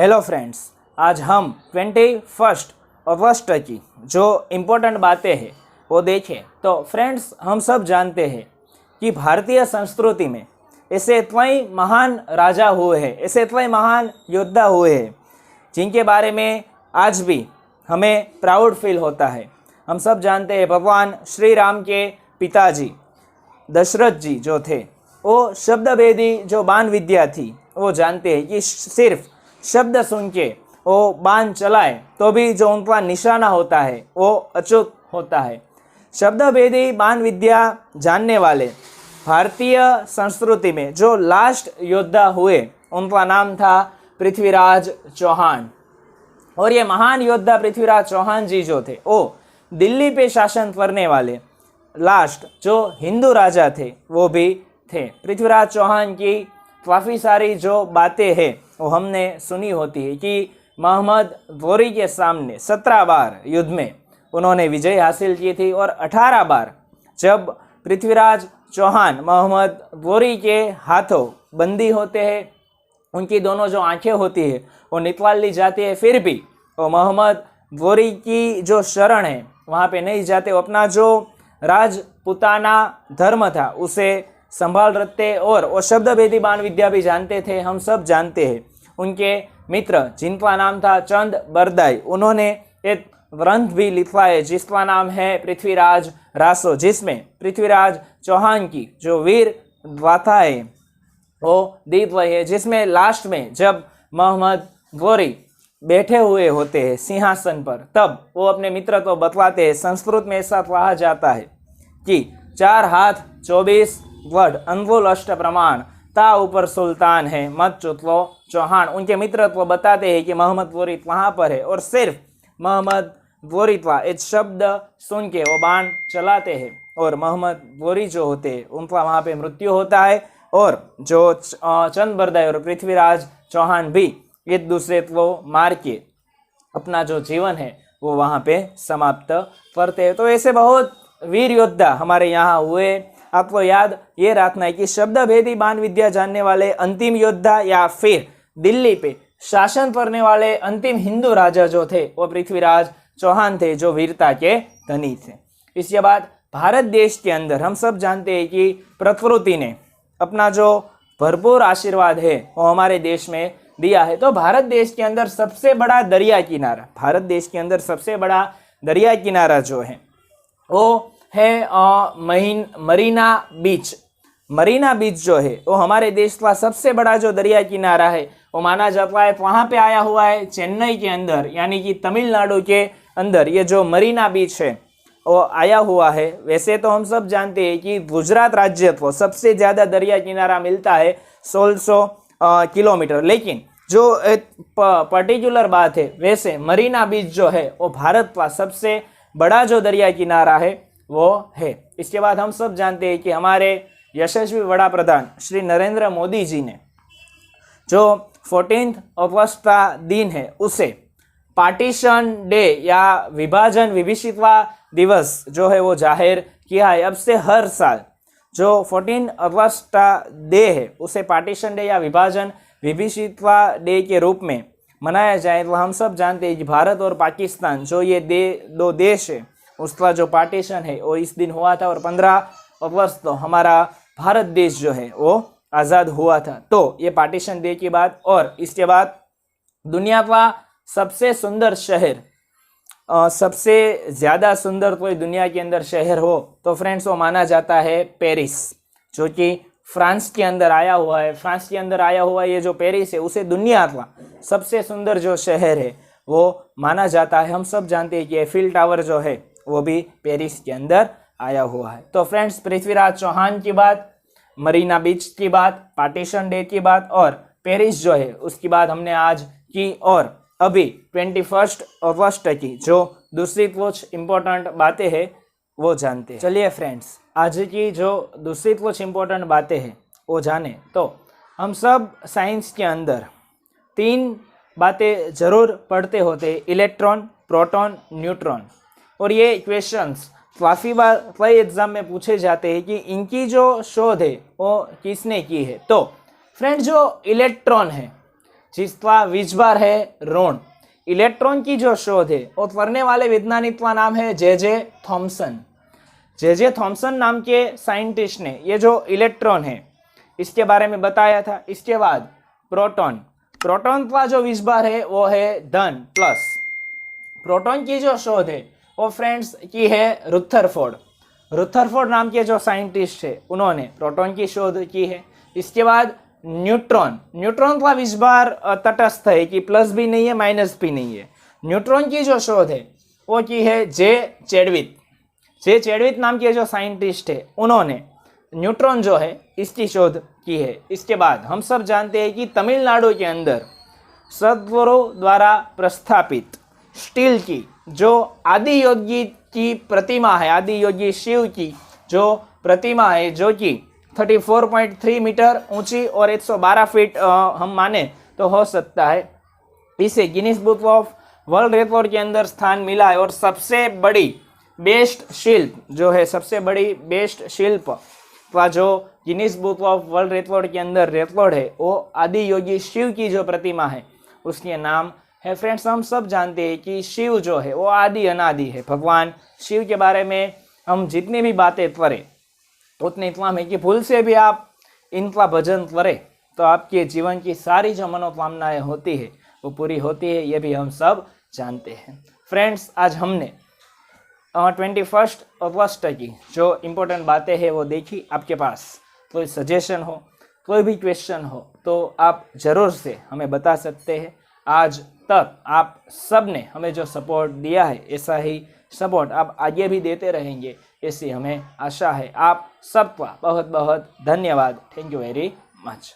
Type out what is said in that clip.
Hello friends, आज हम 21 अगस्त की जो इम्पोर्टेंट बातें हैं वो देखें। तो फ्रेंड्स, हम सब जानते हैं कि भारतीय संस्कृति में ऐसे कई महान राजा हुए हैं, ऐसे कई महान योद्धा हुए हैं जिनके बारे में आज भी हमें प्राउड फील होता है। हम सब जानते हैं भगवान श्री राम के पिताजी दशरथ जी जो थे, वो शब्द भेदी जो बाण विद्या थी वो जानते हैं कि सिर्फ शब्द सुन के वो बाण चलाए तो भी जो उनका निशाना होता है वो अचूक होता है। शब्द भेदी बाण विद्या जानने वाले भारतीय संस्कृति में जो लास्ट योद्धा हुए उनका नाम था पृथ्वीराज चौहान। और ये महान योद्धा पृथ्वीराज चौहान जी जो थे वो दिल्ली पे शासन करने वाले लास्ट जो हिंदू राजा थे वो भी थे। पृथ्वीराज चौहान की काफ़ी सारी जो बातें हैं वो हमने सुनी होती है कि मोहम्मद गौरी के सामने 17 बार युद्ध में उन्होंने विजय हासिल की थी और 18 बार जब पृथ्वीराज चौहान मोहम्मद गौरी के हाथों बंदी होते हैं, उनकी दोनों जो आंखें होती है वो निकाल ली जाती है, फिर भी वो मोहम्मद गौरी की जो शरण है वहाँ पे नहीं जाते। वो अपना जो राजपुताना धर्म था उसे संभाल रखते और वो शब्द भेदी बाण विद्या भी जानते थे। हम सब जानते हैं उनके मित्र जिनका नाम था चंद बरदाई, उन्होंने एक ग्रंथ भी लिखा है जिसका नाम है पृथ्वीराज रासो, जिसमें पृथ्वीराज चौहान की जो वीर गाथाएं वो दी गई है, जिसमें लास्ट में जब मोहम्मद गौरी बैठे हुए होते हैं सिंहासन पर तब वो अपने मित्र को बतलाते हैं। संस्कृत में ऐसा कहा जाता है कि 4 हाथ 24 वर्ड अंगुल अष्ट प्रमाण ता ऊपर सुल्तान है मत चुतलो चौहान। उनके मित्र को बताते हैं कि मोहम्मद गौरी वहाँ पर है और सिर्फ मोहम्मद गौरी का एक शब्द सुन के वो बाण चलाते हैं और मोहम्मद गौरी जो होते हैं उनका वहाँ पे मृत्यु होता है और जो चंद बरदाई और पृथ्वीराज चौहान भी एक दूसरे को मार के अपना जो जीवन है वो वहाँ पे समाप्त करते हैं। तो ऐसे बहुत वीर योद्धा हमारे यहाँ हुए। आपको याद ये रखना है कि शब्द भेदी बाण विद्या जानने वाले अंतिम योद्धा या फिर दिल्ली पे शासन करने वाले अंतिम हिंदू राजा जो थे वो पृथ्वीराज चौहान थे जो वीरता के धनी थे। इसके बाद भारत देश के अंदर हम सब जानते हैं कि प्रकृति ने अपना जो भरपूर आशीर्वाद है वो हमारे देश में दिया है। तो भारत देश के अंदर सबसे बड़ा दरिया किनारा, भारत देश के अंदर सबसे बड़ा दरिया किनारा जो है वो है मरीना बीच। मरीना बीच जो है वो हमारे देश का सबसे बड़ा जो दरिया किनारा है वो माना जाता है वहाँ पे आया हुआ है चेन्नई के अंदर, यानी कि तमिलनाडु के अंदर ये जो मरीना बीच है वो आया हुआ है। वैसे तो हम सब जानते हैं कि गुजरात राज्य को सबसे ज़्यादा दरिया किनारा मिलता है 1600 किलोमीटर, लेकिन जो एक पर्टिकुलर बात है वैसे मरीना बीच जो है वो भारत का सबसे बड़ा जो दरिया किनारा है वो है। इसके बाद हम सब जानते हैं कि हमारे यशस्वी वड़ा प्रधान श्री नरेंद्र मोदी जी ने जो 14 अगस्त का दिन है उसे पार्टीशन डे या विभाजन विभीषिका दिवस जो है वो जाहिर किया है। अब से हर साल जो 14 अगस्त का डे है उसे पार्टीशन डे या विभाजन विभीषिका डे के रूप में मनाया जाए। तो हम सब जानते हैं कि भारत और पाकिस्तान जो ये दो देश है उसका जो पार्टीशन है वो इस दिन हुआ था और 15 अगस्त तो हमारा भारत देश जो है वो आज़ाद हुआ था। तो ये पार्टीशन डे की बात। और इसके बाद दुनिया का सबसे सुंदर शहर, सबसे ज़्यादा सुंदर कोई दुनिया के अंदर शहर हो तो फ्रेंड्स वो माना जाता है पेरिस, जो कि फ्रांस के अंदर आया हुआ है। फ्रांस के अंदर आया हुआ ये जो पेरिस है उसे दुनिया का सबसे सुंदर जो शहर है वो माना जाता है। हम सब जानते हैं कि एफिल टावर जो है वो भी पेरिस के अंदर आया हुआ है। तो फ्रेंड्स, पृथ्वीराज चौहान की बात, मरीना बीच की बात, पार्टीशन डे की बात और पेरिस जो है उसकी बात हमने आज की। और अभी 21 अगस्त की जो दूसरी कुछ इम्पोर्टेंट बातें हैं वो जानते हैं। चलिए फ्रेंड्स, आज की जो दूसरी कुछ इम्पोर्टेंट बातें हैं वो जाने। तो हम सब साइंस के अंदर 3 बातें जरूर पढ़ते होते हैं, इलेक्ट्रॉन, प्रोटॉन, न्यूट्रॉन। और ये क्वेश्चंस काफ़ी बार कई एग्जाम में पूछे जाते हैं कि इनकी जो शोध है वो किसने की है। तो फ्रेंड्स, जो इलेक्ट्रॉन है जिसका विजबार है ऋण। इलेक्ट्रॉन की जो शोध है वो करने वाले वैज्ञानिक का नाम है जे थॉमसन। जे थॉमसन नाम के साइंटिस्ट ने ये जो इलेक्ट्रॉन है इसके बारे में बताया था। इसके बाद प्रोटॉन, प्रोटॉन का जो विजबार है वो है धन प्लस। प्रोटॉन की जो शोध है वो फ्रेंड्स की है रुथरफोर्ड। रुथरफोर्ड नाम के जो साइंटिस्ट है उन्होंने प्रोटॉन की शोध की है। इसके बाद न्यूट्रॉन, न्यूट्रॉन का विजबार तटस्थ है कि प्लस भी नहीं है माइनस भी नहीं है। न्यूट्रॉन की जो शोध है वो की है जे चैडविक। जे चैडविक नाम के जो साइंटिस्ट है उन्होंने न्यूट्रॉन जो है इसकी शोध की है। इसके बाद हम सब जानते हैं कि तमिलनाडु के अंदर सद्गुरु द्वारा प्रस्थापित स्टील की जो आदि योगी की प्रतिमा है, आदि योगी शिव की जो प्रतिमा है जो कि 34.3 मीटर ऊंची और 112 फीट हम माने तो हो सकता है, इसे Guinness book of world record के अंदर स्थान मिला है। और सबसे बड़ी बेस्ट शिल्प जो है, सबसे बड़ी बेस्ट शिल्प का जो Guinness book of world record के अंदर रिकॉर्ड है वो आदि योगी शिव की जो प्रतिमा है उसके नाम है। फ्रेंड्स, हम सब जानते हैं कि शिव जो है वो आदि अनादि है। भगवान शिव के बारे में हम जितनी भी बातें करें उतने इतना है कि भूल से भी आप इनका भजन करें तो आपके जीवन की सारी जो मनोकामनाएं होती है वो पूरी होती है, ये भी हम सब जानते हैं। फ्रेंड्स, आज हमने 21 अगस्त की जो इम्पोर्टेंट बातें हैं वो देखी। आपके पास कोई सजेशन हो, कोई भी क्वेश्चन हो तो आप ज़रूर से हमें बता सकते हैं। आज तक आप सब ने हमें जो सपोर्ट दिया है ऐसा ही सपोर्ट आप आगे भी देते रहेंगे, ऐसी हमें आशा है। आप सबका बहुत बहुत धन्यवाद। Thank you very much.